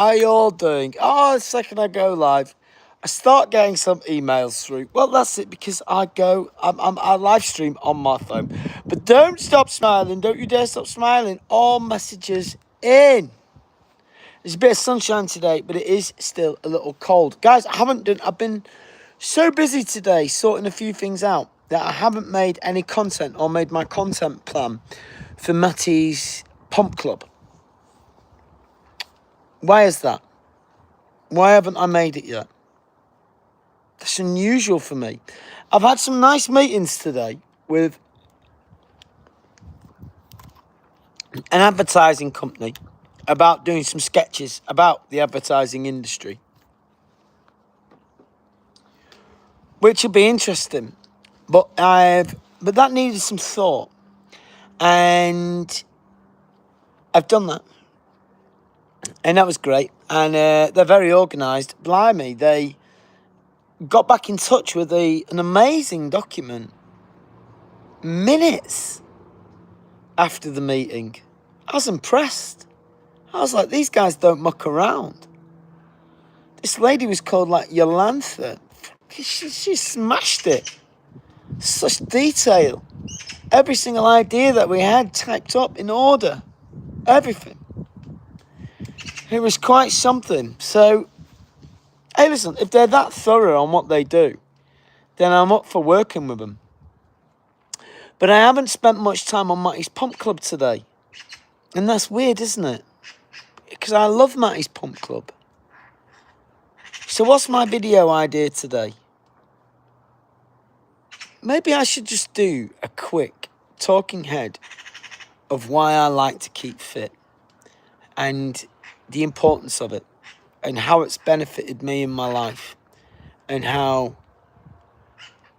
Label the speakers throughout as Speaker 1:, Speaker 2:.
Speaker 1: How you all doing? Oh, the second I go live, I start getting some emails through. Well, that's it because I live stream on my phone. But don't stop smiling. Don't you dare stop smiling. All messages in. There's a bit of sunshine today, but it is still a little cold. Guys, I've been so busy today sorting a few things out that I haven't made any content or made my content plan for Matty's Pump Club. Why is that? Why haven't I made it yet? That's unusual for me. I've had some nice meetings today with an advertising company about doing some sketches about the advertising industry, which will be interesting. But that needed some thought, and I've done that, and that was great. And they're very organised. Blimey, they got back in touch with an amazing document minutes after the meeting. I was impressed. I was like, these guys don't muck around. This lady was called like Yolantha. She smashed it. Such detail. Every single idea that we had typed up in order. Everything. It was quite something. So, hey, listen, if they're that thorough on what they do, then I'm up for working with them. But I haven't spent much time on Matty's Pump Club today. And that's weird, isn't it? Because I love Matty's Pump Club. So what's my video idea today? Maybe I should just do a quick talking head of why I like to keep fit and the importance of it and how it's benefited me in my life and how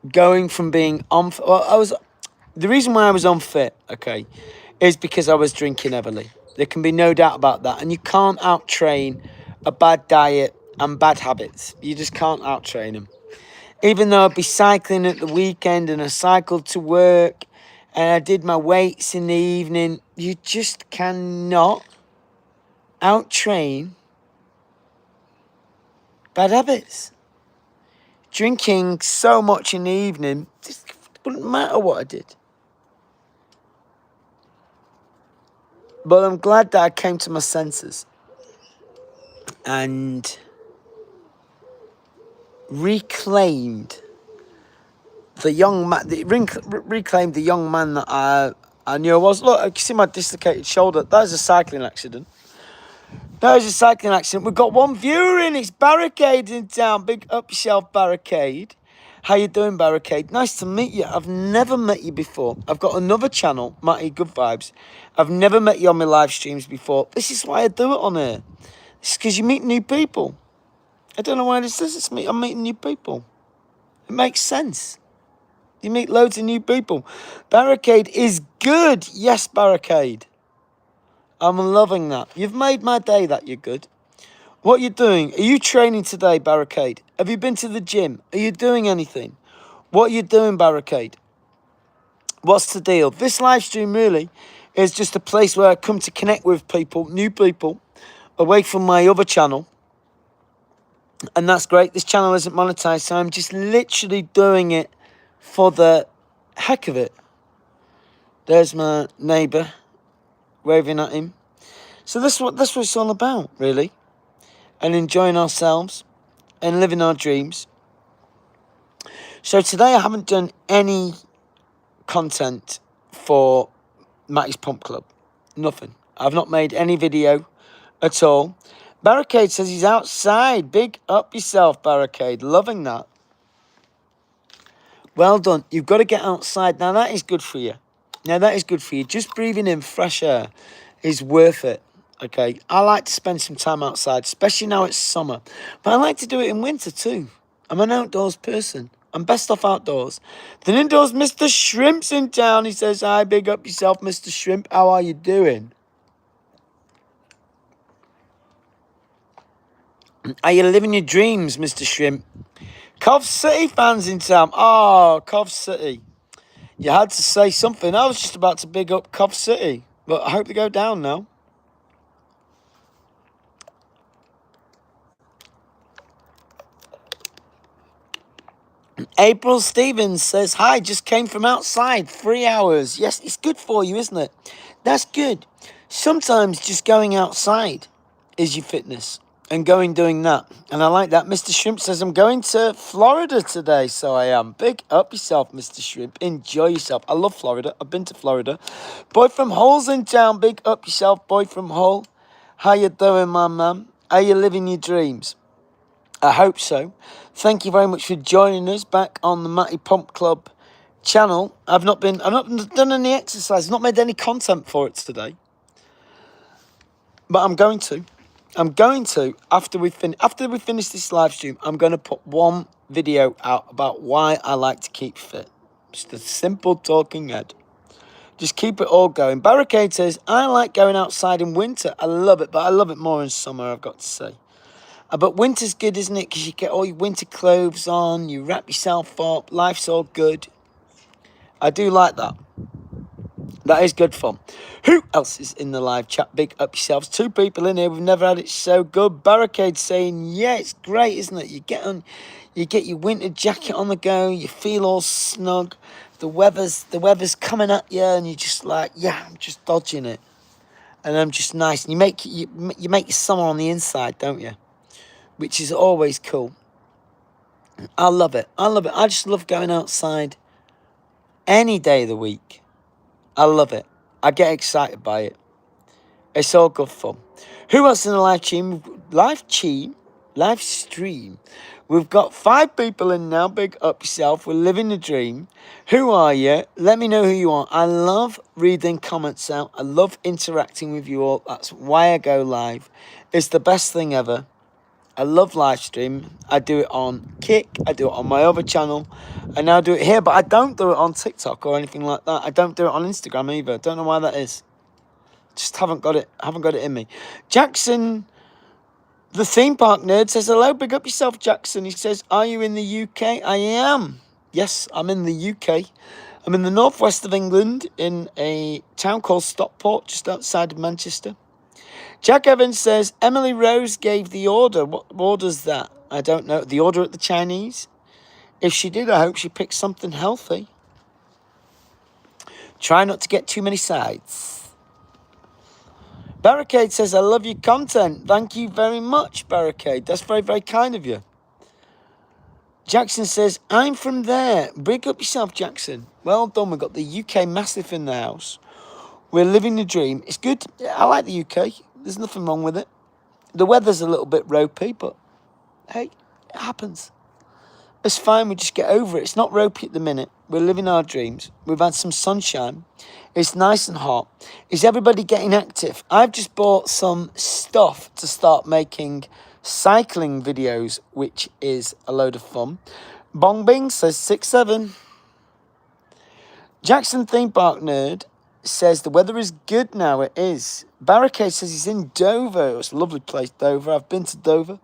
Speaker 1: going from being the reason why I was unfit, okay, is because I was drinking heavily. There can be no doubt about that. And you can't out-train a bad diet and bad habits. You just can't out-train them. Even though I'd be cycling at the weekend and I cycled to work and I did my weights in the evening, you just cannot out-train bad habits. Drinking so much in the evening, it wouldn't matter what I did. But I'm glad that I came to my senses and reclaimed the young man. Reclaimed the young man that I knew I was. Look, I can see my dislocated shoulder. That was a cycling accident. We've got one viewer in. It's Barricade in town. Big up yourself, Barricade. How you doing, Barricade? Nice to meet you. I've never met you before. I've got another channel, Matty Good Vibes. I've never met you on my live streams before. This is why I do it on here. It's because you meet new people. I don't know why this is. I'm meeting new people. It makes sense. You meet loads of new people. Barricade is good. Yes, Barricade. I'm loving that. You've made my day that you're good. What are you doing? Are you training today, Barricade? Have you been to the gym? Are you doing anything? What are you doing, Barricade? What's the deal? This live stream really is just a place where I come to connect with people, new people, away from my other channel. And that's great. This channel isn't monetized, so I'm just literally doing it for the heck of it. There's my neighbour waving at him. So that's what it's all about, really. And enjoying ourselves and living our dreams. So today I haven't done any content for Matty's Pump Club. Nothing. I've not made any video at all. Barricade says he's outside. Big up yourself, Barricade. Loving that. Well done. You've got to get outside. Now that is good for you. Just breathing in fresh air is worth it. Okay, I like to spend some time outside, especially now it's summer. But I like to do it in winter too. I'm an outdoors person. I'm best off outdoors. Then indoors, Mr. Shrimp's in town. He says, hi, big up yourself, Mr. Shrimp. How are you doing? Are you living your dreams, Mr. Shrimp? Cov City fans in town. Oh, Cov City. You had to say something. I was just about to big up Cov City. But I hope they go down now. April Stevens says, hi, just came from outside, 3 hours. Yes, it's good for you, isn't it? That's good. Sometimes just going outside is your fitness and doing that. And I like that. Mr. Shrimp says, I'm going to Florida today, so I am. Big up yourself, Mr. Shrimp. Enjoy yourself. I love Florida. I've been to Florida. Boy from Hull's in town. Big up yourself, boy from Hull. How you doing, my man? Are you living your dreams? I hope so. Thank you very much for joining us back on the Matty Pump Club channel. I've not done any exercise, not made any content for it today. But I'm going to. After we finish this live stream, I'm going to put one video out about why I like to keep fit. Just a simple talking head. Just keep it all going. Barricade says, I like going outside in winter. I love it, but I love it more in summer, I've got to say. But winter's good, isn't it? Because you get all your winter clothes on, you wrap yourself up, life's all good. I do like that. That is good fun. Who else is in the live chat? Big up yourselves. 2 people in here. We've never had it so good. Barricade saying, yeah, it's great, isn't it? You get your winter jacket on the go. You feel all snug. The weather's coming at you, and you're just like, yeah, I'm just dodging it, and I'm just nice. And you make your summer on the inside, don't you? Which is always cool. I love it. I just love going outside any day of the week. I love it. I get excited by it. It's all good fun. Who else in the live stream? We've got 5 people in now. Big up yourself. We're living the dream. Who are you? Let me know who you are. I love reading comments out. I love interacting with you all. That's why I go live. It's the best thing ever. I love live stream. I do it on Kick. I do it on my other channel. I now do it here, but I don't do it on TikTok or anything like that. I don't do it on Instagram either. Don't know why that is. Just haven't got it in me. Jackson, the theme park nerd, says, hello, big up yourself, Jackson. He says, are you in the UK? I am. Yes, I'm in the UK. I'm in the northwest of England in a town called Stockport, just outside of Manchester. Jack Evans says, Emily Rose gave the order. What order's that? I don't know. The order at the Chinese? If she did, I hope she picked something healthy. Try not to get too many sides. Barricade says, I love your content. Thank you very much, Barricade. That's very, very kind of you. Jackson says, I'm from there. Big up yourself, Jackson. Well done. We've got the UK Mastiff in the house. We're living the dream. It's good. I like the UK. There's nothing wrong with it. The weather's a little bit ropey, but hey, it happens. It's fine. We just get over it. It's not ropey at the minute. We're living our dreams. We've had some sunshine. It's nice and hot. Is everybody getting active? I've just bought some stuff to start making cycling videos, which is a load of fun. Bong Bing says 6-7. Jackson Theme Park Nerd says the weather is good now. It is. Barricade says he's in Dover. It's a lovely place, Dover. I've been to Dover.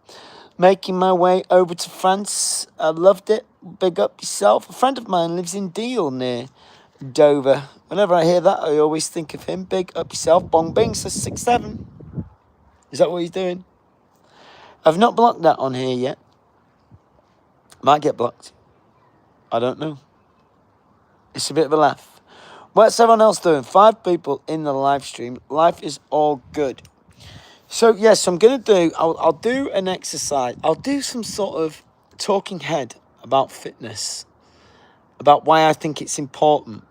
Speaker 1: Making my way over to France. I loved it. Big up yourself. A friend of mine lives in Deal near Dover. Whenever I hear that, I always think of him. Big up yourself. Bong Bing says 6-7. Is that what he's doing? I've not blocked that on here yet. Might get blocked. I don't know. It's a bit of a laugh. What's everyone else doing? 5 people in the live stream. Life is all good. So, yes, I'm going to do... I'll do an exercise. I'll do some sort of talking head about fitness. About why I think it's important.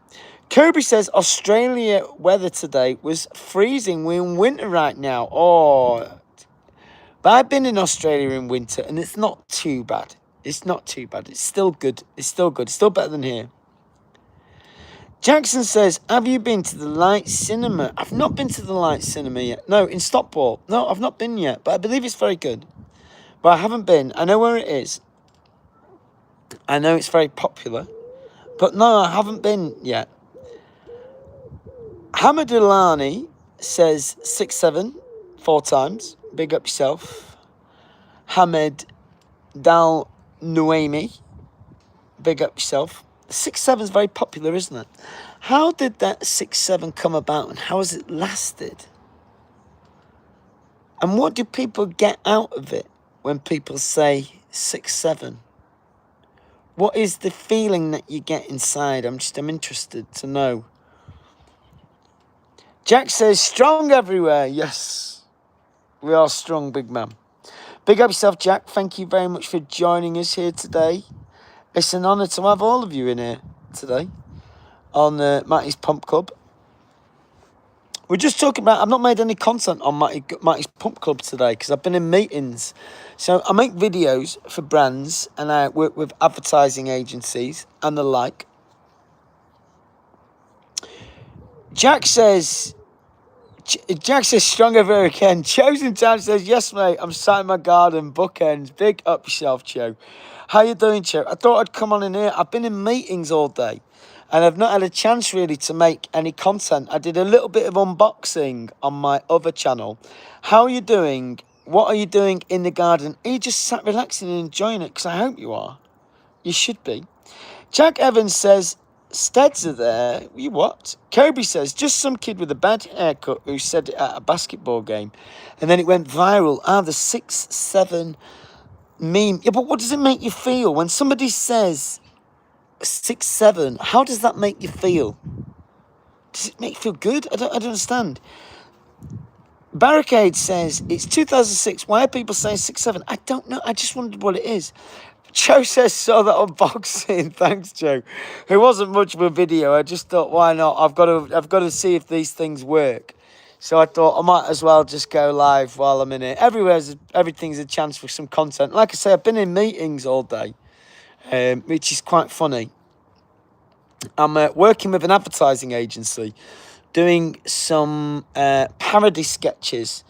Speaker 1: Kobe says Australia weather today was freezing. We're in winter right now. Oh. But I've been in Australia in winter and it's not too bad. It's not too bad. It's still good. It's still good. It's still better than here. Jackson says, have you been to the Light Cinema? I've not been to the Light Cinema yet. No, in Stockport. No, I've not been yet, but I believe it's very good. But I haven't been. I know where it is. I know it's very popular. But no, I haven't been yet. Hamadulani says 6-7, 4 times. Big up yourself. Hamed Dal Nuemi. Big up yourself. 6-7 is very popular, isn't it? How did that 6-7 come about and how has it lasted? And what do people get out of it when people say 6-7? What is the feeling that you get inside? I'm interested to know. Jack says, strong everywhere. Yes, we are strong, big man. Big up yourself, Jack. Thank you very much for joining us here today. It's an honour to have all of you in here today on Matty's Pump Club. We're just talking about, I've not made any content on Matty's Pump Club today because I've been in meetings. So I make videos for brands and I work with advertising agencies and the like. Jack says, strong everywhere again. Chosen Time says, yes, mate, I'm sat in my garden, bookends. Big up yourself, Cho. How you doing, Cho? I thought I'd come on in here. I've been in meetings all day, and I've not had a chance, really, to make any content. I did a little bit of unboxing on my other channel. How are you doing? What are you doing in the garden? Are you just sat relaxing and enjoying it? Because I hope you are. You should be. Jack Evans says, Steads are there. You what? Kobe says, just some kid with a bad haircut who said it at a basketball game. And then it went viral. The 6'7" meme. Yeah, but what does it make you feel? When somebody says 6'7", how does that make you feel? Does it make you feel good? I don't understand. Barricade says, it's 2006. Why are people saying 6'7"? I don't know. I just wondered what it is. Joe says, saw that unboxing. Thanks, Joe. It wasn't much of a video. I just thought, why not? I've got to see if these things work. So I thought I might as well just go live while I'm in it. Everything's a chance for some content. Like I say, I've been in meetings all day, which is quite funny. I'm working with an advertising agency, doing some parody sketches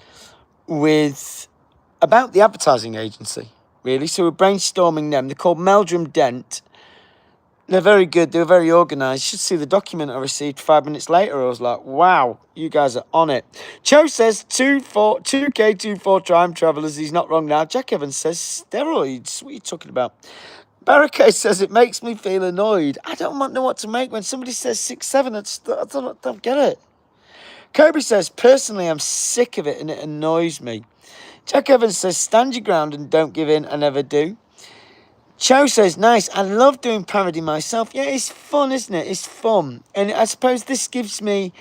Speaker 1: about the advertising agency. Really, so we're brainstorming them. They're called Meldrum Dent. They're very good. They're very organised. You should see the document I received 5 minutes later. I was like, wow, you guys are on it. Cho says 2K24 Time Travellers. He's not wrong now. Jack Evans says steroids. What are you talking about? Barricade says it makes me feel annoyed. I don't know what to make when somebody says 6'7". I don't get it. Kobe says, personally, I'm sick of it and it annoys me. Jack Evans says, stand your ground and don't give in. I never do. Cho says, nice. I love doing parody myself. Yeah, it's fun, isn't it? It's fun. And I suppose this gives me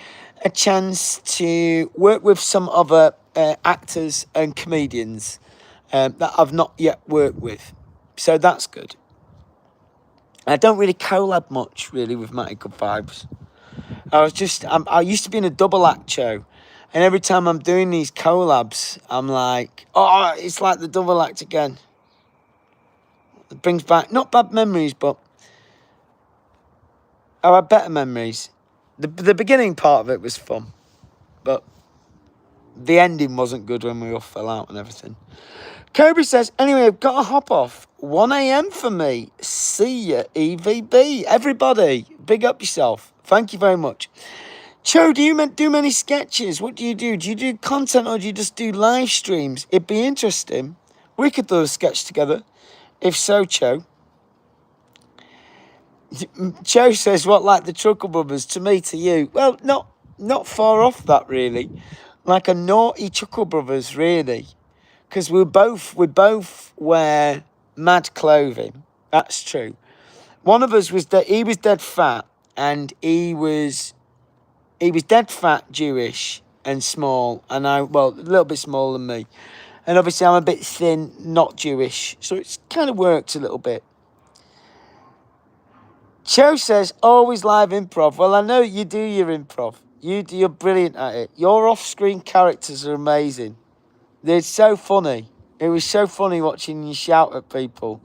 Speaker 1: a chance to work with some other actors and comedians that I've not yet worked with. So that's good. I don't really collab much, really, with Matty Good Vibes. I used to be in a double act show. And every time I'm doing these collabs, I'm like, oh, it's like the double act again. It brings back, not bad memories, but I had better memories. The beginning part of it was fun, but the ending wasn't good when we all fell out and everything. Kobe says, anyway, I've got to hop off. 1 a.m. for me. See ya, EVB. Everybody, big up yourself. Thank you very much. Cho, do you do many sketches? What do you do? Do you do content or do you just do live streams? It'd be interesting. We could do a sketch together. If so, Cho. Cho says, what, like the Truckle Brothers? To me, to you. Well, not far off that, really. Like a naughty Chuckle Brothers, really. Because we both wear mad clothing. That's true. One of us was he was dead fat, and he was dead fat, Jewish, and small, and a little bit smaller than me. And obviously I'm a bit thin, not Jewish, so it's kind of worked a little bit. Cho says, always live improv. Well, I know you do your improv. You're brilliant at it. Your off-screen characters are amazing. They're so funny. It was so funny watching you shout at people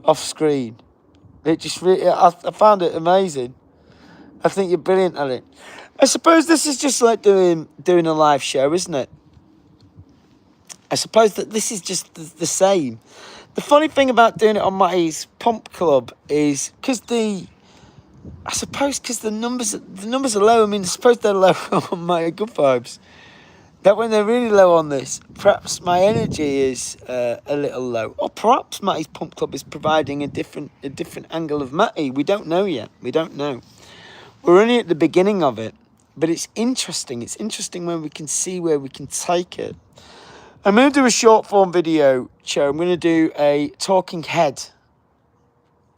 Speaker 1: off-screen. It just really, I found it amazing. I think you're brilliant at it. I suppose this is just like doing a live show, isn't it? I suppose that this is just the same. The funny thing about doing it on Matty's Pump Club is because the numbers are low. I mean, I suppose they're low on Matty Good Vibes. That when they're really low on this, perhaps my energy is a little low, or perhaps Matty's Pump Club is providing a different angle of Matty. We don't know yet. We don't know. We're only at the beginning of it, but it's interesting. It's interesting when we can see where we can take it. I'm going to do a short form video, Cho. I'm going to do a talking head.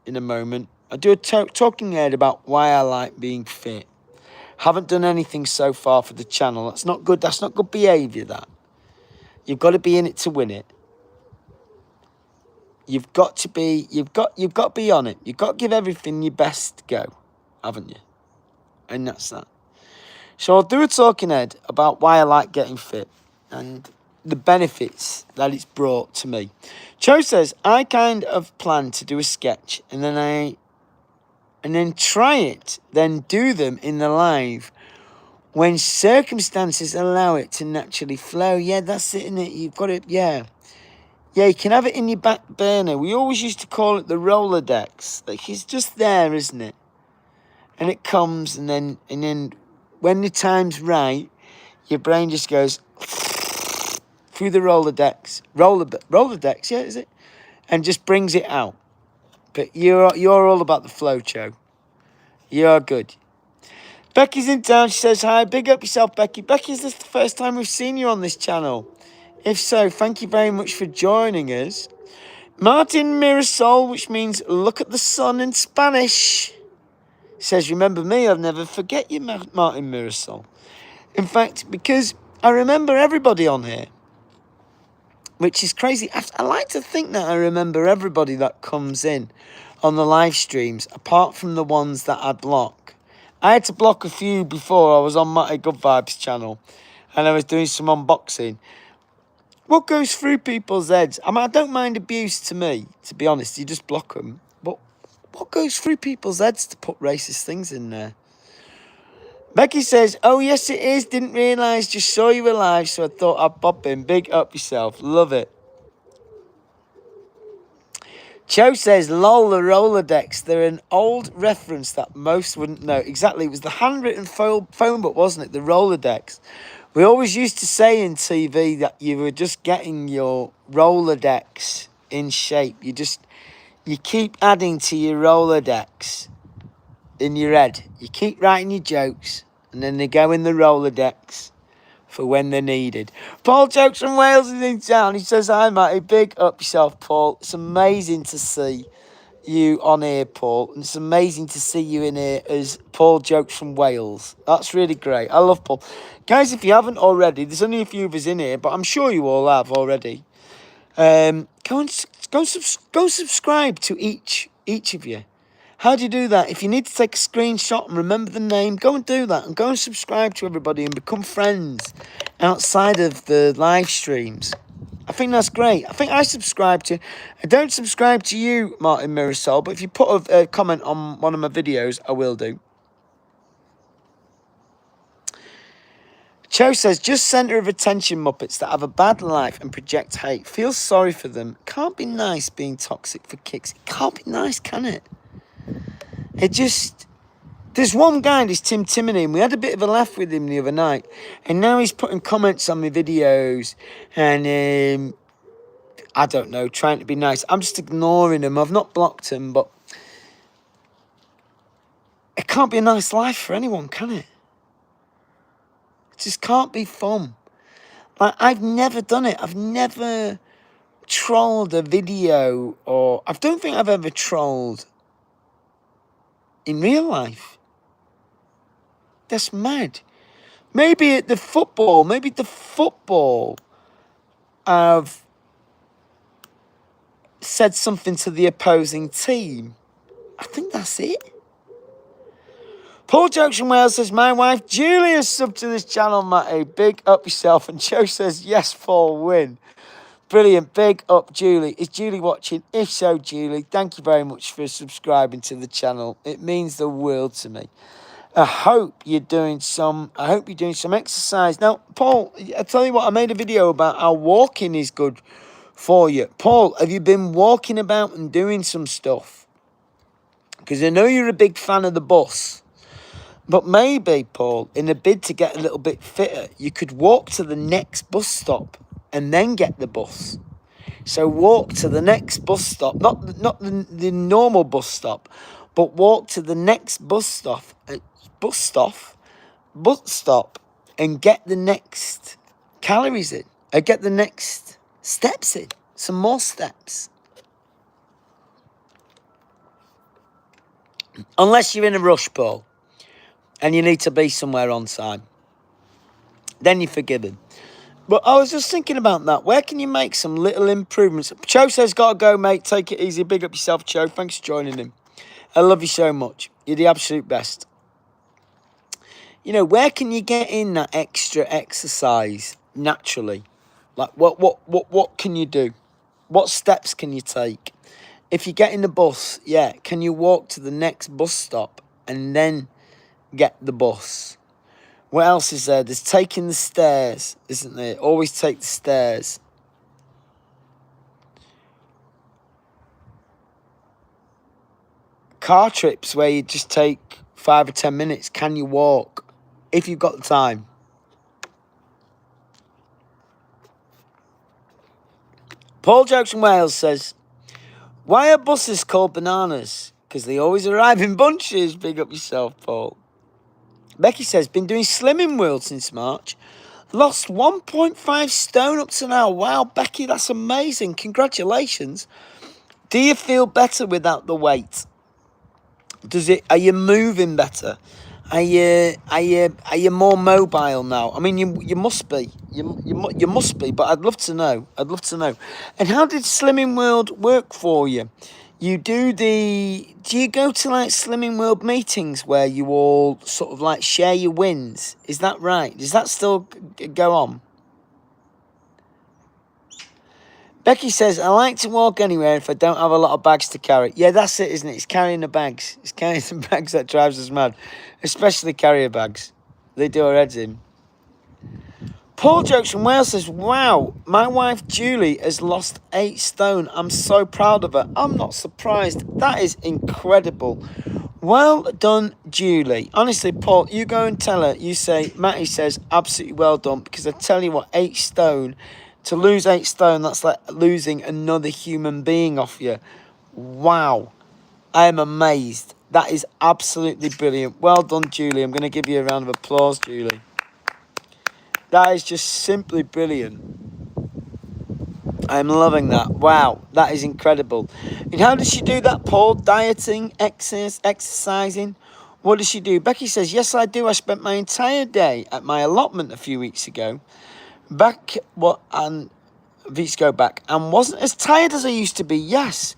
Speaker 1: in a moment. I do a talking head about why I like being fit. Haven't done anything so far for the channel. That's not good. That's not good behaviour, that. You've got to be in it to win it. You've got to be on it. You've got to give everything your best go, haven't you? And that's that. So I'll do a talking head about why I like getting fit and the benefits that it's brought to me. Cho says, I kind of plan to do a sketch and then try it, then do them in the live when circumstances allow it to naturally flow. Yeah, that's it, isn't it? You've got it, yeah. Yeah, you can have it in your back burner. We always used to call it the Rolodex. Like, it's just there, isn't it? And it comes, and then when the time's right, your brain just goes through the Rolodex. Rolodex, yeah, is it? And just brings it out. But you're all about the flow, Cho. You're good. Becky's in town. She says, hi, big up yourself, Becky. Becky, is this the first time we've seen you on this channel? If so, thank you very much for joining us. Martin Mirasol, which means look at the sun in Spanish, says, remember me, I'll never forget you, Martin Mirasol. In fact, because I remember everybody on here, which is crazy. I like to think that I remember everybody that comes in on the live streams, apart from the ones that I block. I had to block a few before. I was on Matty Good Vibes channel, and I was doing some unboxing. What goes through people's heads? I mean, I don't mind abuse to me, to be honest. You just block them. But what goes through people's heads to put racist things in there? Becky says, oh, yes, it is. Didn't realise. Just saw you were live, so I thought I'd pop in. Big up yourself. Love it. Cho says, lol, the Rolodex. They're an old reference that most wouldn't know. Exactly. It was the handwritten phone book, wasn't it? The Rolodex. We always used to say in TV that you were just getting your Rolodex in shape. You keep adding to your Rolodex in your head. You keep writing your jokes, and then they go in the Rolodex for when they're needed. Paul Jokes from Wales is in town. He says, hi, Matty. Big up yourself, Paul. It's amazing to see you on here, Paul. And it's amazing to see you in here as Paul Jokes from Wales. That's really great. I love Paul. Guys, if you haven't already, there's only a few of us in here, but I'm sure you all have already. Go and subscribe to each of you. How do you do that? If you need to take a screenshot and remember the name, go and do that. And go and subscribe to everybody and become friends outside of the live streams. I think that's great. I think I subscribe to... I don't subscribe to you, Martin Mirasol, but if you put a comment on one of my videos, I will do. Cho says, just centre of attention Muppets that have a bad life and project hate. Feel sorry for them. Can't be nice being toxic for kicks. It can't be nice, can it? It just... There's one guy, this Tim Timoney, and we had a bit of a laugh with him the other night. And now he's putting comments on my videos and, I don't know, trying to be nice. I'm just ignoring him. I've not blocked him, but it can't be a nice life for anyone, can it? It just can't be fun. Like, I've never done it. I've never trolled a video, or I don't think I've ever trolled in real life. That's mad. Maybe at the football, I've said something to the opposing team. I think that's it. Paul Jokes from Wales says, my wife Julie is subbed to this channel, Matty. Big up yourself. And Joe says, yes, Paul, win. Brilliant. Big up, Julie. Is Julie watching? If so, Julie, thank you very much for subscribing to the channel. It means the world to me. I hope you're doing some exercise. Now, Paul, I tell you what, I made a video about how walking is good for you. Paul, have you been walking about and doing some stuff? Because I know you're a big fan of the bus. But maybe, Paul, in a bid to get a little bit fitter, you could walk to the next bus stop and then get the bus. So walk to the next bus stop, not the normal bus stop, but walk to the next bus stop and get the next calories in. Get the next steps in. Some more steps. Unless you're in a rush, Paul, and you need to be somewhere on time. Then you're forgiven. But I was just thinking about that. Where can you make some little improvements? Cho says, gotta go, mate. Take it easy. Big up yourself, Cho. Thanks for joining him. I love you so much. You're the absolute best. You know, where can you get in that extra exercise naturally? Like, what can you do? What steps can you take? If you get in the bus, yeah, can you walk to the next bus stop and then get the bus? What else is there? There's taking the stairs, isn't there? Always take the stairs. Car trips where you just take 5 or 10 minutes. Can you walk? If you've got the time. Paul Jokes from Wales says, why are buses called bananas? Because they always arrive in bunches. Big up yourself, Paul. Becky says, been doing Slimming World since March. Lost 1.5 stone up to now. Wow, Becky, that's amazing. Congratulations. Do you feel better without the weight? Are you moving better? Are you more mobile now? I mean, you must be. You must be, but I'd love to know. And how did Slimming World work for you? Do you go to like Slimming World meetings where you all sort of like share your wins? Is that right? Does that still go on? Becky says, I like to walk anywhere if I don't have a lot of bags to carry. Yeah, that's it, isn't it? It's carrying the bags. It's carrying the bags that drives us mad. Especially carrier bags. They do our heads in. Paul Jokes from Wales says, wow, my wife Julie has lost 8 stone. I'm so proud of her. I'm not surprised. That is incredible. Well done, Julie. Honestly, Paul, you go and tell her. You say, Matty says, absolutely well done. Because I tell you what, 8 stone... To lose 8 stone, that's like losing another human being off you. Wow. I am amazed. That is absolutely brilliant. Well done, Julie. I'm going to give you a round of applause, Julie. That is just simply brilliant. I'm loving that. Wow. That is incredible. And how does she do that, Paul? Dieting, exercising? What does she do? Becky says, yes, I do. I spent my entire day at my allotment a few weeks ago. Weeks go back, and wasn't as tired as I used to be. Yes,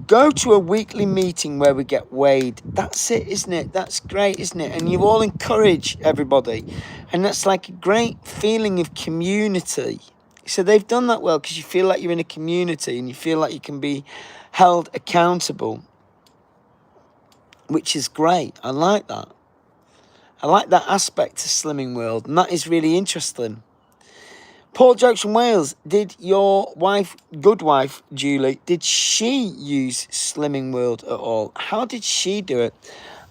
Speaker 1: go to a weekly meeting where we get weighed. That's it, isn't it? That's great, isn't it? And you all encourage everybody, and that's like a great feeling of community. So they've done that well because you feel like you're in a community and you feel like you can be held accountable, which is great. I like that. I like that aspect of Slimming World, and that is really interesting. Paul Jokes from Wales, did your wife, good wife, Julie, did she use Slimming World at all? How did she do it?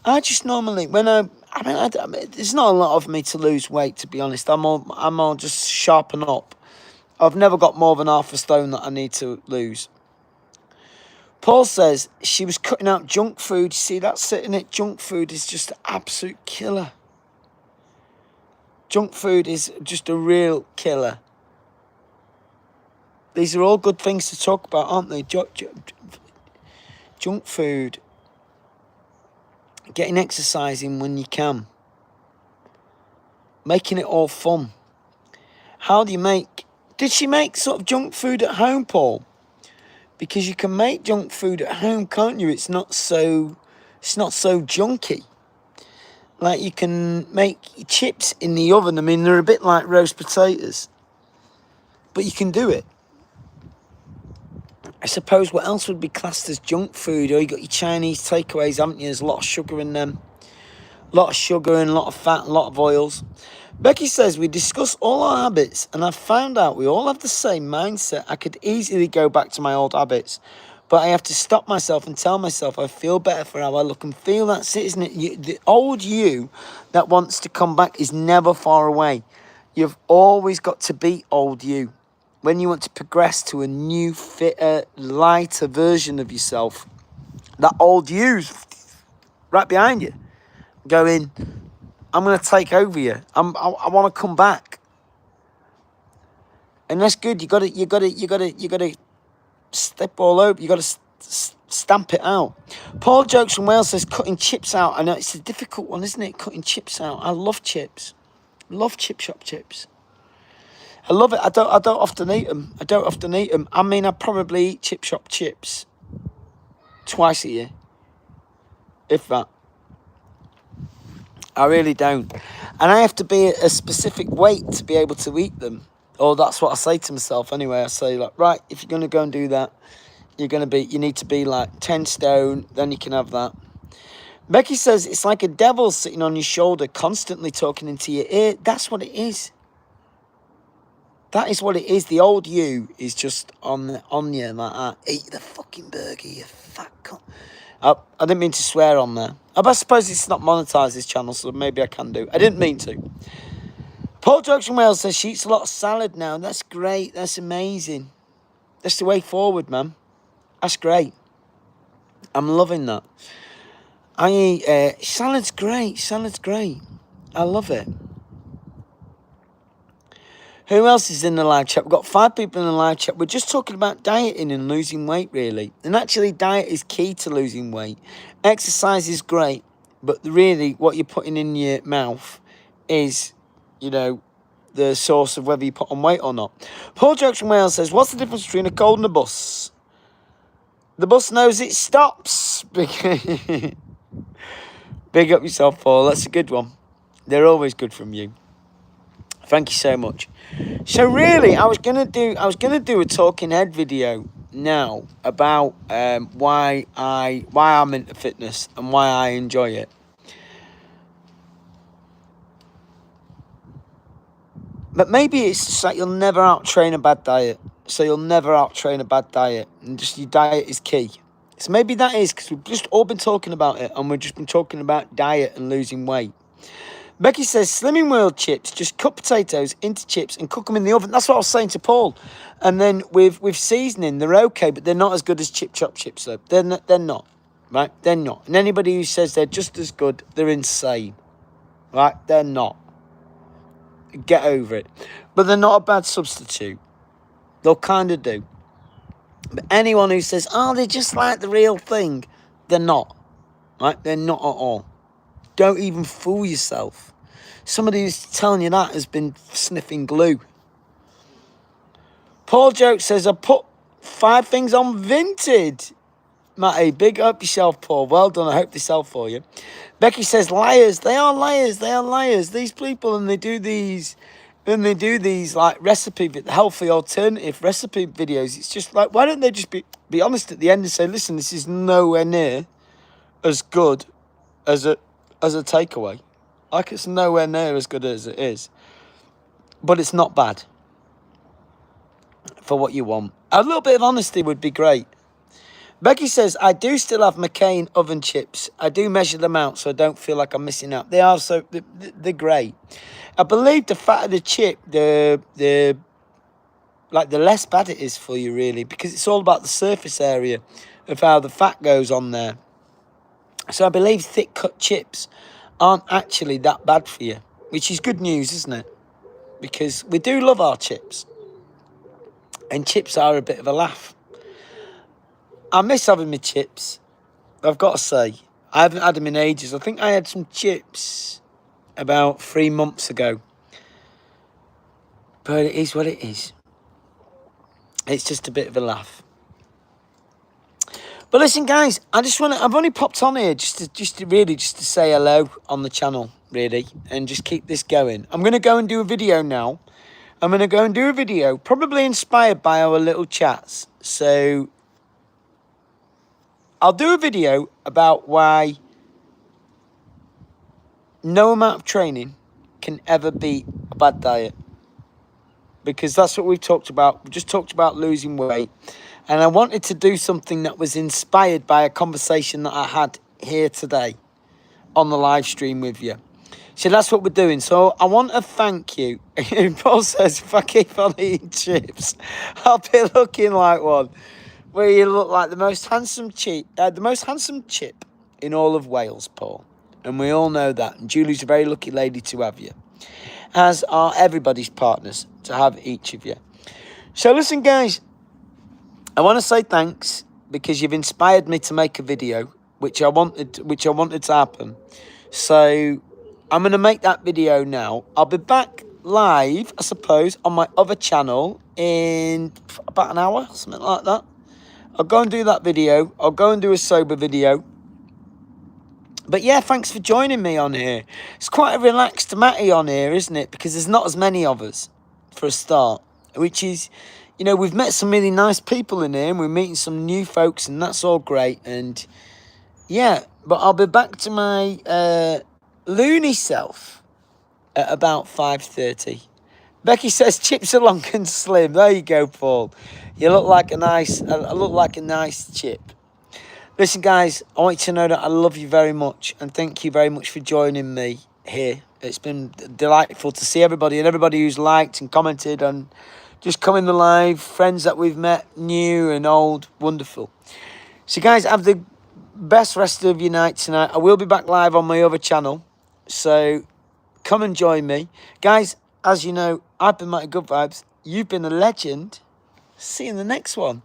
Speaker 1: I just normally, there's not a lot of me to lose weight, to be honest. I'm all just sharpen up. I've never got more than half a stone that I need to lose. Paul says she was cutting out junk food. You see, that's it, innit? Junk food is just an absolute killer. Junk food is just a real killer. These are all good things to talk about, aren't they? Junk food. Getting exercising when you can. Making it all fun. How do you make... Did she make sort of junk food at home, Paul? Because you can make junk food at home, can't you? It's not so junky. Like, you can make chips in the oven. I mean, they're a bit like roast potatoes. But you can do it. I suppose what else would be classed as junk food? Or you got your Chinese takeaways, haven't you? There's a lot of sugar in them. A lot of sugar and a lot of fat and a lot of oils. Becky says, we discuss all our habits and I've found out we all have the same mindset. I could easily go back to my old habits, but I have to stop myself and tell myself I feel better for how I look and feel. That's it, isn't it? The old you that wants to come back is never far away. You've always got to be old you. When you want to progress to a new, fitter, lighter version of yourself, that old you's right behind you, going, I'm going to take over you. I want to come back, and that's good. You got to step all over. You got to stamp it out. Paul Jokes from Wales says cutting chips out. I know it's a difficult one, isn't it? Cutting chips out. I love chips. Love chip shop chips. I love it. I don't often eat them. I mean, I probably eat chip shop chips twice a year, if that. I really don't. And I have to be a specific weight to be able to eat them. Or that's what I say to myself anyway. I say, like, right, if you're going to go and do that, you need to be like 10 stone, then you can have that. Becky says, it's like a devil sitting on your shoulder, constantly talking into your ear. That's what it is. That is what it is. The old you is just on you like that. Eat the fucking burger, you fat cunt. I didn't mean to swear on there. I suppose it's not monetized, this channel, so maybe I can do. I didn't mean to. Paul Jokes from Wales says she eats a lot of salad now. That's great. That's amazing. That's the way forward, man. That's great. I'm loving that. I eat... salad's great. Salad's great. I love it. Who else is in the live chat? We've got 5 people in the live chat. We're just talking about dieting and losing weight, really. And actually, diet is key to losing weight. Exercise is great, but really what you're putting in your mouth is, you know, the source of whether you put on weight or not. Paul Jokes from Wales says, what's the difference between a cold and a bus? The bus knows it stops. Big up yourself, Paul. That's a good one. They're always good from you. Thank you so much. So really, I was gonna do a talking head video now about why I'm into fitness and why I enjoy it. But maybe it's just like you'll never out-train a bad diet. So you'll never out-train a bad diet, and just your diet is key. So maybe that is because we've just all been talking about it, and we've just been talking about diet and losing weight. Becky says, Slimming World chips, just cut potatoes into chips and cook them in the oven. That's what I was saying to Paul. And then with seasoning, they're okay, but they're not as good as chip chop chips, though. They're not, right? They're not. And anybody who says they're just as good, they're insane, right? They're not. Get over it. But they're not a bad substitute. They'll kind of do. But anyone who says, oh, they're just like the real thing, they're not, right? They're not at all. Don't even fool yourself. Somebody who's telling you that has been sniffing glue. Paul Jokes says, I put 5 things on Vinted. Matty, big up yourself, Paul. Well done. I hope they sell for you. Becky says, liars. They are liars. They are liars. These people, and they do these like recipe, healthy alternative recipe videos. It's just like, why don't they just be honest at the end and say, listen, this is nowhere near as good as a takeaway. Like, it's nowhere near as good as it is, but it's not bad for what you want. A little bit of honesty would be great. Becky says, I do still have McCain oven chips. I do measure them out so I don't feel like I'm missing out. They are they're great. I believe the fatter the chip, the less bad it is for you, really, because it's all about the surface area of how the fat goes on there. So I believe thick cut chips aren't actually that bad for you, which is good news, isn't it? Because we do love our chips. And chips are a bit of a laugh. I miss having my chips, I've got to say. I haven't had them in ages. I think I had some chips about 3 months ago. But it is what it is. It's just a bit of a laugh. But listen, guys, I've only popped on here just to say hello on the channel, really, and just keep this going. I'm going to go and do a video now. I'm going to go and do a video, probably inspired by our little chats. So I'll do a video about why no amount of training can ever beat a bad diet. Because that's what we've talked about. We just talked about losing weight. And I wanted to do something that was inspired by a conversation that I had here today on the live stream with you. So that's what we're doing. So I want to thank you. Paul says, if I keep on eating chips, I'll be looking like one. Where you look like the most handsome chip in all of Wales, Paul. And we all know that. And Julie's a very lucky lady to have you. As are everybody's partners to have each of you. So listen, guys. I want to say thanks. because you've inspired me to make a video, which I wanted to happen. So I'm going to make that video now. I'll be back live, I suppose, on my other channel in about an hour, something like that. I'll go and do that video. I'll go and do a sober video. But yeah, thanks for joining me on here. It's quite a relaxed Matty on here, isn't it? Because there's not as many of us, for a start. Which is, you know, we've met some really nice people in here, and we're meeting some new folks, and that's all great. And yeah, but I'll be back to my loony self at about 5:30. Becky says chips are long and slim. There you go, Paul. You look like a nice. I look like a nice chip. Listen, guys, I want you to know that I love you very much, and thank you very much for joining me here. It's been delightful to see everybody, and everybody who's liked and commented and just come in the live, friends that we've met, new and old, wonderful. So, guys, have the best rest of your night tonight. I will be back live on my other channel, so come and join me. Guys, as you know, I've been Matty Good Vibes. You've been a legend. See you in the next one.